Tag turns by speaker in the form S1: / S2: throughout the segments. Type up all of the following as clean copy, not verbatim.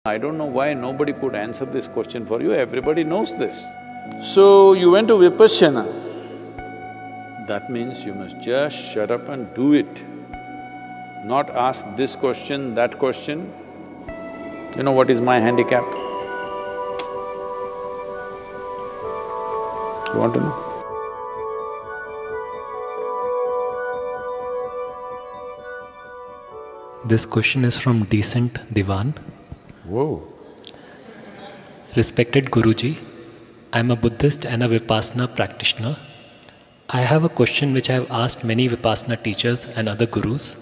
S1: I don't know why nobody could answer this question for you, everybody knows this. So, you went to vipassana. That means you must just shut up and do it. Not ask this question, that question. You know what is my handicap? You want to know?
S2: This question is from Decent Divan.
S1: Whoa.
S2: Respected Guruji, I am a Buddhist and a vipassana practitioner. I have a question which I have asked many vipassana teachers and other gurus,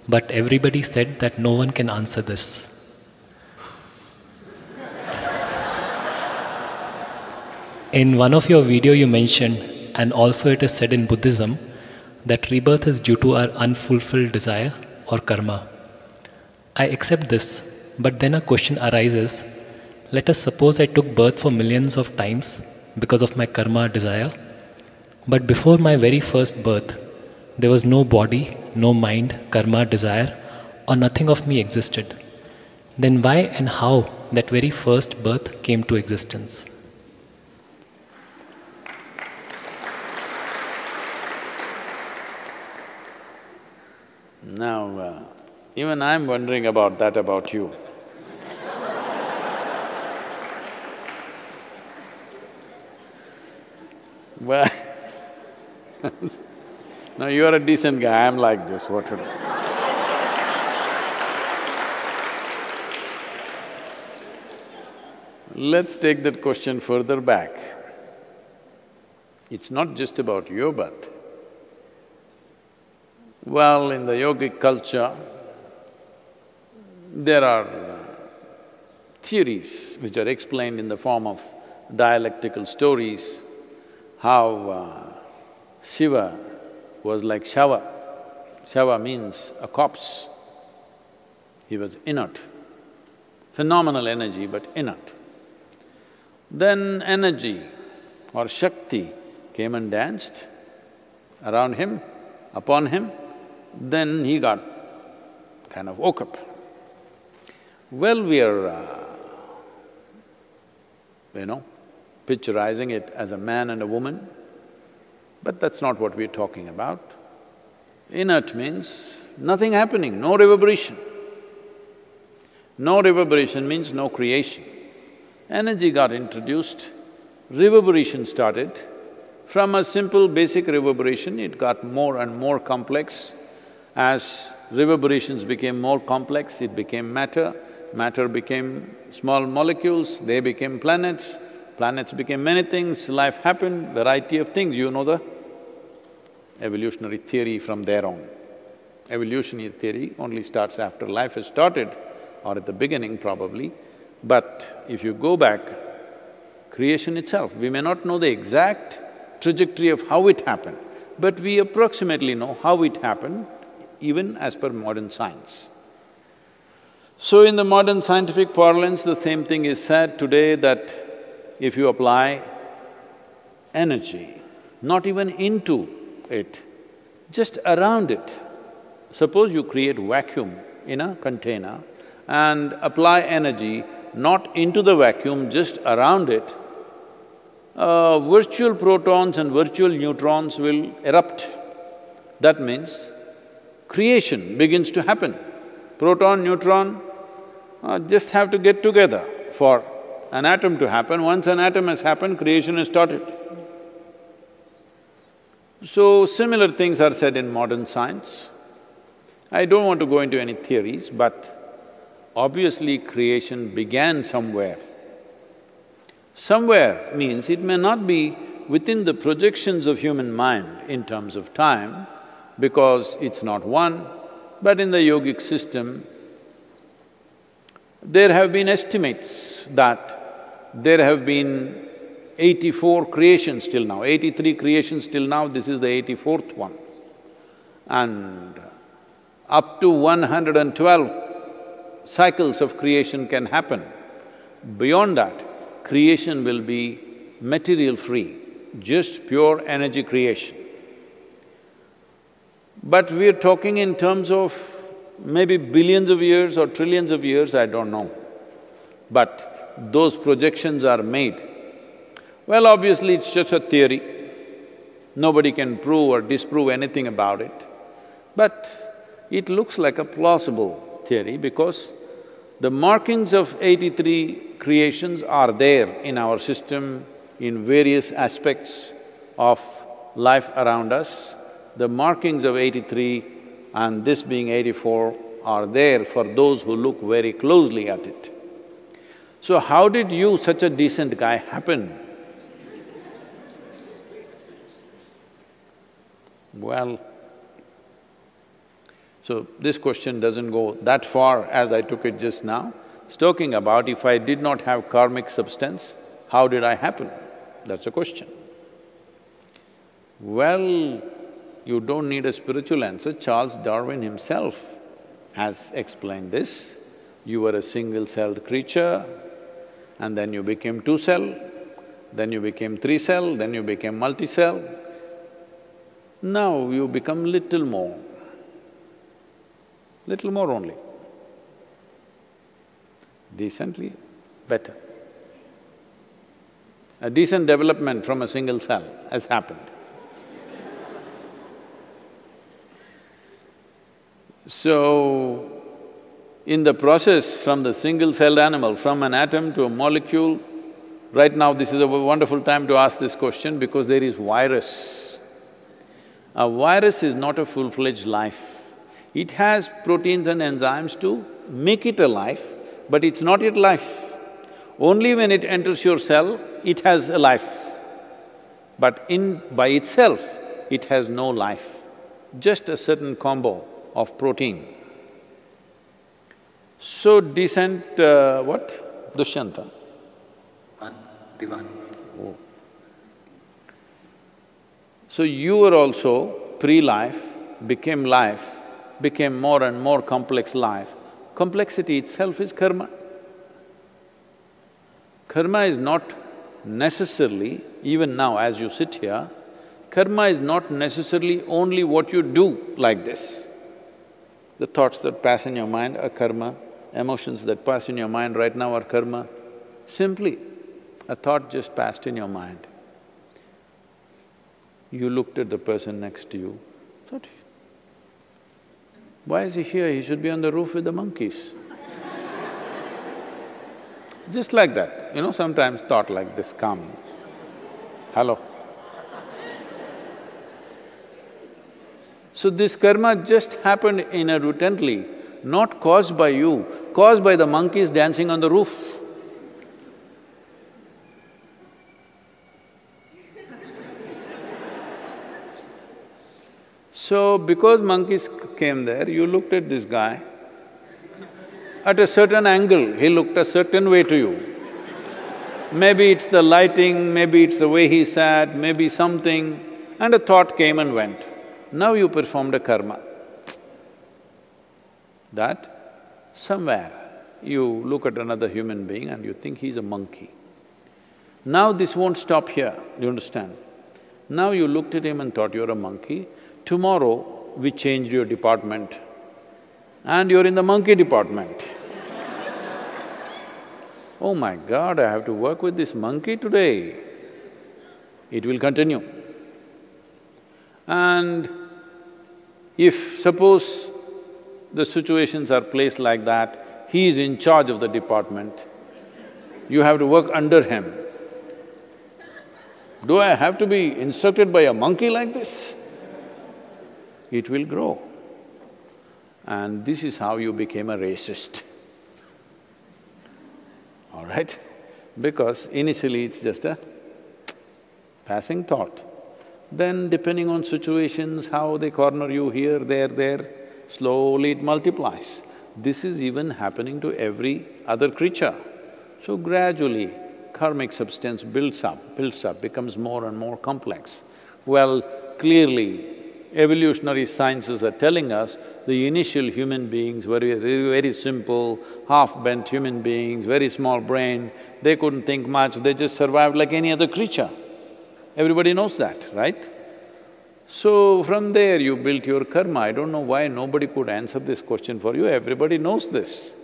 S2: but everybody said that no one can answer this. In one of your video you mentioned, and also it is said in Buddhism, that rebirth is due to our unfulfilled desire or karma. I accept this, but then a question arises. Let us suppose I took birth for millions of times because of my karma desire, but before my very first birth, there was no body, no mind, karma, desire, or nothing of me existed. Then why and how that very first birth came to existence?
S1: Now, even I'm wondering about that about you. Well, now you're a decent guy, I'm like this, what should I… Let's take that question further back. It's not just about your birth. Well, in the yogic culture, there are theories which are explained in the form of dialectical stories, how Shiva was like Shava. Shava means a corpse. He was inert, phenomenal energy but inert. Then energy or Shakti came and danced around him, upon him, then he got kind of woke up. Well, we are, picturizing it as a man and a woman, but that's not what we're talking about. Inert means nothing happening, no reverberation. No reverberation means no creation. Energy got introduced, reverberation started. From a simple basic reverberation, it got more and more complex. As reverberations became more complex, it became matter, matter became small molecules, they became planets, planets became many things, life happened, variety of things. You know the evolutionary theory from there on. Evolutionary theory only starts after life has started, or at the beginning probably. But if you go back, creation itself, we may not know the exact trajectory of how it happened, but we approximately know how it happened, even as per modern science. So in the modern scientific parlance, the same thing is said today that if you apply energy, not even into it, just around it, suppose you create vacuum in a container and apply energy not into the vacuum, just around it, virtual protons and virtual neutrons will erupt. That means creation begins to happen. Proton, neutron just have to get together for an atom to happen. Once an atom has happened, creation has started. So, similar things are said in modern science. I don't want to go into any theories, but obviously creation began somewhere. Somewhere means it may not be within the projections of human mind in terms of time, because it's not one, but in the yogic system, there have been estimates that there have been 84 creations till now, 83 creations till now, this is the 84th one. And up to 112 cycles of creation can happen. Beyond that, creation will be material-free, just pure energy creation. But we're talking in terms of maybe billions of years or trillions of years, I don't know. but those projections are made. Well, obviously it's just a theory. Nobody can prove or disprove anything about it. But it looks like a plausible theory because the markings of 83 creations are there in our system in various aspects of life around us. The markings of 83 and this being 84 are there for those who look very closely at it. So how did you, such a decent guy, happen? Well, so this question doesn't go that far as I took it just now. It's talking about if I did not have karmic substance, how did I happen? That's a question. Well, you don't need a spiritual answer. Charles Darwin himself has explained this. You were a single-celled creature, and then you became two-cell, then you became three-cell, then you became multi-cell. Now you become little more only. Decently better. A decent development from a single cell has happened. So, in the process from the single-celled animal, from an atom to a molecule, right now this is a wonderful time to ask this question because there is virus. A virus is not a full-fledged life. It has proteins and enzymes to make it alive, but it's not yet life. Only when it enters your cell, it has a life. But by itself, it has no life, just a certain combo of protein. So decent, what? Dushyanta?
S3: Divan.
S1: Oh. So you were also pre-life, became life, became more and more complex life. Complexity itself is karma. Karma is not necessarily, even now as you sit here, karma is not necessarily only what you do like this. The thoughts that pass in your mind are karma, emotions that pass in your mind right now are karma. Simply, a thought just passed in your mind. You looked at the person next to you, thought, why is he here? He should be on the roof with the monkeys. Just like that, sometimes thought like this come. Hello. So this karma just happened inadvertently, not caused by you, caused by the monkeys dancing on the roof. So, because monkeys came there, you looked at this guy. At a certain angle, he looked a certain way to you. Maybe it's the lighting, maybe it's the way he sat, maybe something, and a thought came and went. Now you performed a karma. That somewhere you look at another human being and you think he's a monkey. Now this won't stop here, do you understand? Now you looked at him and thought you're a monkey. Tomorrow, we changed your department and you're in the monkey department. Oh my God, I have to work with this monkey today. It will continue. And if suppose the situations are placed like that, he is in charge of the department, you have to work under him. Do I have to be instructed by a monkey like this? It will grow. And this is how you became a racist. All right? Because initially it's just a passing thought. Then depending on situations, how they corner you here, there, slowly it multiplies. This is even happening to every other creature. So gradually, karmic substance builds up, becomes more and more complex. Well, clearly, evolutionary sciences are telling us the initial human beings were very simple, half-bent human beings, very small brain, they couldn't think much, they just survived like any other creature. Everybody knows that, right? So from there you built your karma. I don't know why nobody could answer this question for you, everybody knows this.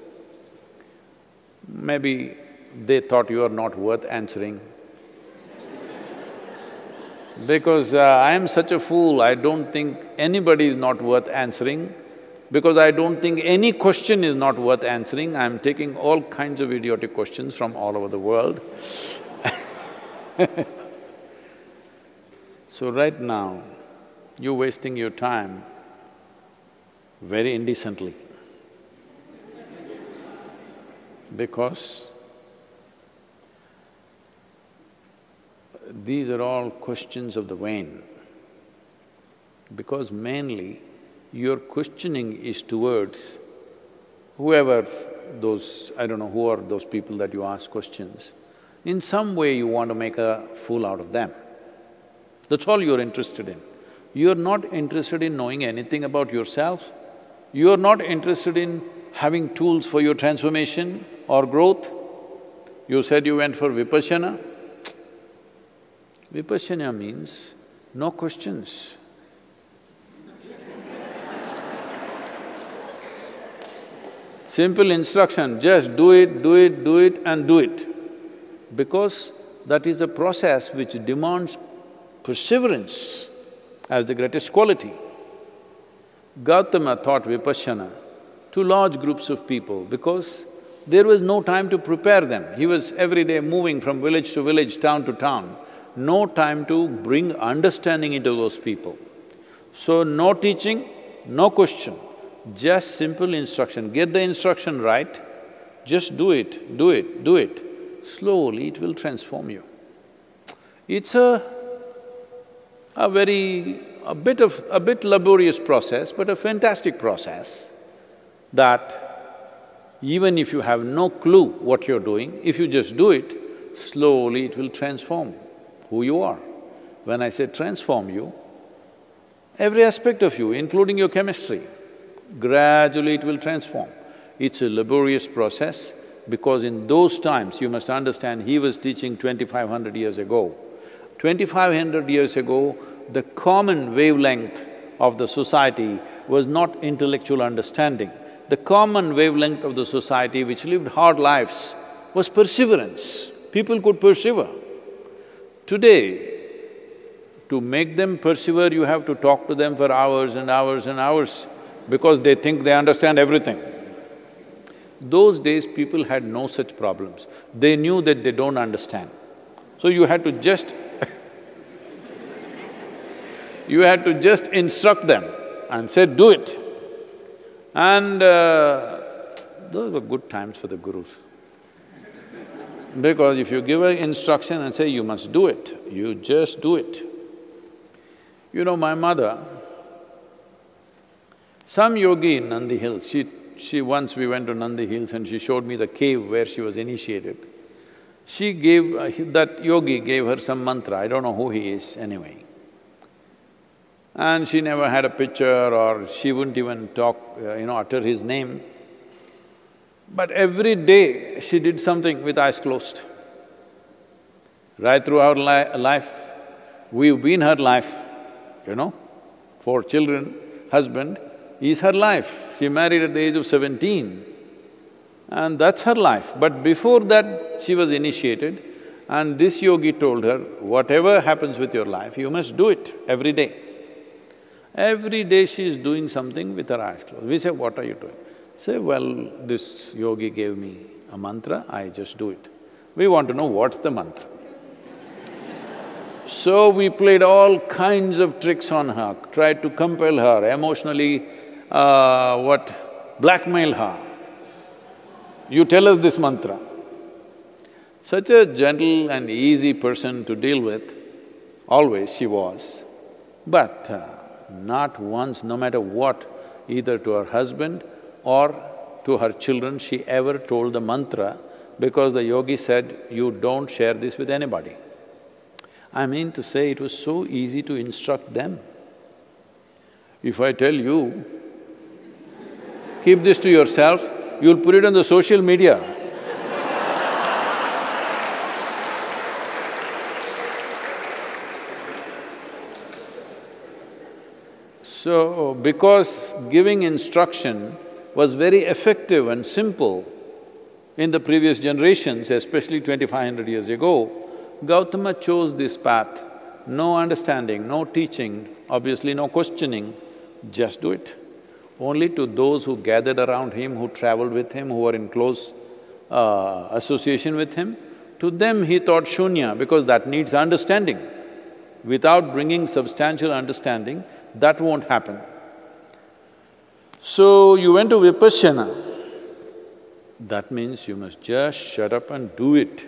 S1: Maybe they thought you are not worth answering. Because I am such a fool, I don't think anybody is not worth answering. Because I don't think any question is not worth answering, I'm taking all kinds of idiotic questions from all over the world. So right now, you're wasting your time very indecently. Because these are all questions of the vain. Because mainly, your questioning is towards whoever those… I don't know who are those people that you ask questions. In some way you want to make a fool out of them. That's all you're interested in. You're not interested in knowing anything about yourself. You're not interested in having tools for your transformation or growth. You said you went for vipassana. Vipassana means no questions. Simple instruction, just do it, do it, do it and do it. Because that is a process which demands perseverance as the greatest quality. Gautama taught vipassana to large groups of people because there was no time to prepare them. He was every day moving from village to village, town to town, no time to bring understanding into those people. So no teaching, no question, just simple instruction. Get the instruction right, just do it, do it, do it. Slowly it will transform you. It's a bit laborious process, but a fantastic process that even if you have no clue what you're doing, if you just do it, slowly it will transform who you are. When I say transform you, every aspect of you, including your chemistry, gradually it will transform. It's a laborious process because in those times, you must understand, he was teaching 2,500 years ago. 2,500 years ago, the common wavelength of the society was not intellectual understanding. The common wavelength of the society which lived hard lives was perseverance. People could persevere. Today, to make them persevere, you have to talk to them for hours and hours and hours because they think they understand everything. Those days, people had no such problems. They knew that they don't understand. So you had to just you had to just instruct them and say, do it. And those were good times for the gurus. Because if you give an instruction and say, you must do it, you just do it. You know, my mother, some yogi in Nandi Hills, once we went to Nandi Hills and she showed me the cave where she was initiated. She gave… that yogi gave her some mantra, I don't know who he is anyway. And she never had a picture or she wouldn't even talk, utter his name. But every day she did something with eyes closed. Right through our life, we've been her life, 4 children, husband is her life. She married at the age of 17 and that's her life. But before that, she was initiated and this yogi told her, whatever happens with your life, you must do it every day. Every day she is doing something with her eyes closed. We say, what are you doing? Say, well, this yogi gave me a mantra, I just do it. We want to know what's the mantra. So we played all kinds of tricks on her, tried to compel her, emotionally blackmail her. You tell us this mantra. Such a gentle and easy person to deal with, always she was. But not once, no matter what, either to her husband or to her children, she ever told the mantra because the yogi said, you don't share this with anybody. I mean to say, it was so easy to instruct them. If I tell you, keep this to yourself, you'll put it on the social media. So, because giving instruction was very effective and simple, In the previous generations, especially 2500 years ago, Gautama chose this path. No understanding, no teaching, obviously no questioning, just do it. Only to those who gathered around him, who traveled with him, who were in close association with him, to them he taught shunya because that needs understanding. Without bringing substantial understanding, that won't happen. So you went to vipassana. That means you must just shut up and do it.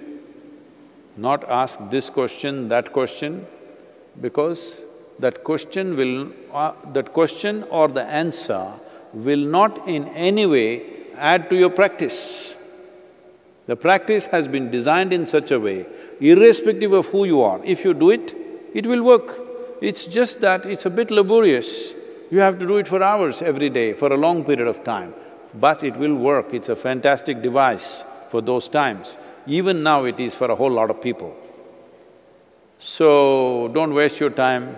S1: Not ask this question, that question, because that question or the answer will not in any way add to your practice. The practice has been designed in such a way, irrespective of who you are, if you do it, it will work. It's just that it's a bit laborious. You have to do it for hours every day, for a long period of time. But it will work, it's a fantastic device for those times. Even now it is for a whole lot of people. So, don't waste your time.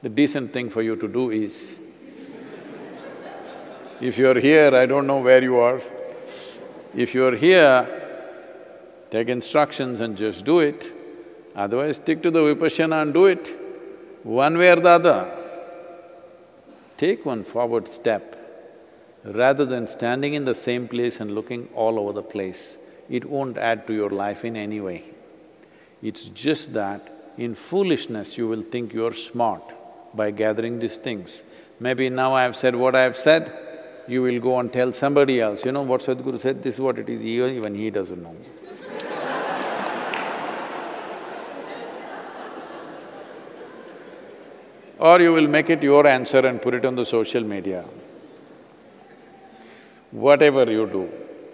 S1: The decent thing for you to do is, if you're here, I don't know where you are. If you're here, take instructions and just do it. Otherwise, stick to the vipassana and do it, one way or the other. Take one forward step. Rather than standing in the same place and looking all over the place, it won't add to your life in any way. It's just that in foolishness you will think you're smart by gathering these things. Maybe now I have said what I have said, you will go and tell somebody else, you know what Sadhguru said, this is what it is, even he doesn't know. Or you will make it your answer and put it on the social media. Whatever you do,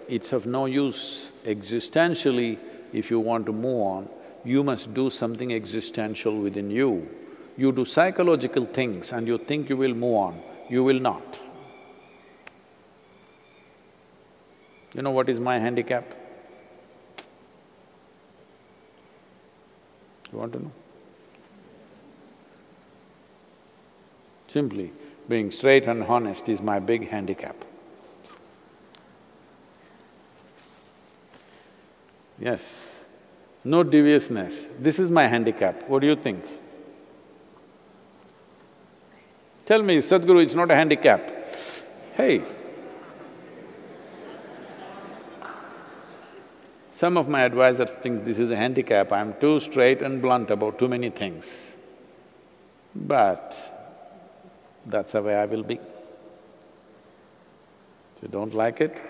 S1: it's of no use. Existentially, if you want to move on, you must do something existential within you. You do psychological things and you think you will move on, you will not. You know what is my handicap? You want to know? Simply, being straight and honest is my big handicap. Yes, no deviousness. This is my handicap. What do you think? Tell me, Sadhguru, it's not a handicap. Hey! Some of my advisors think this is a handicap, I'm too straight and blunt about too many things. But that's the way I will be. If you don't like it,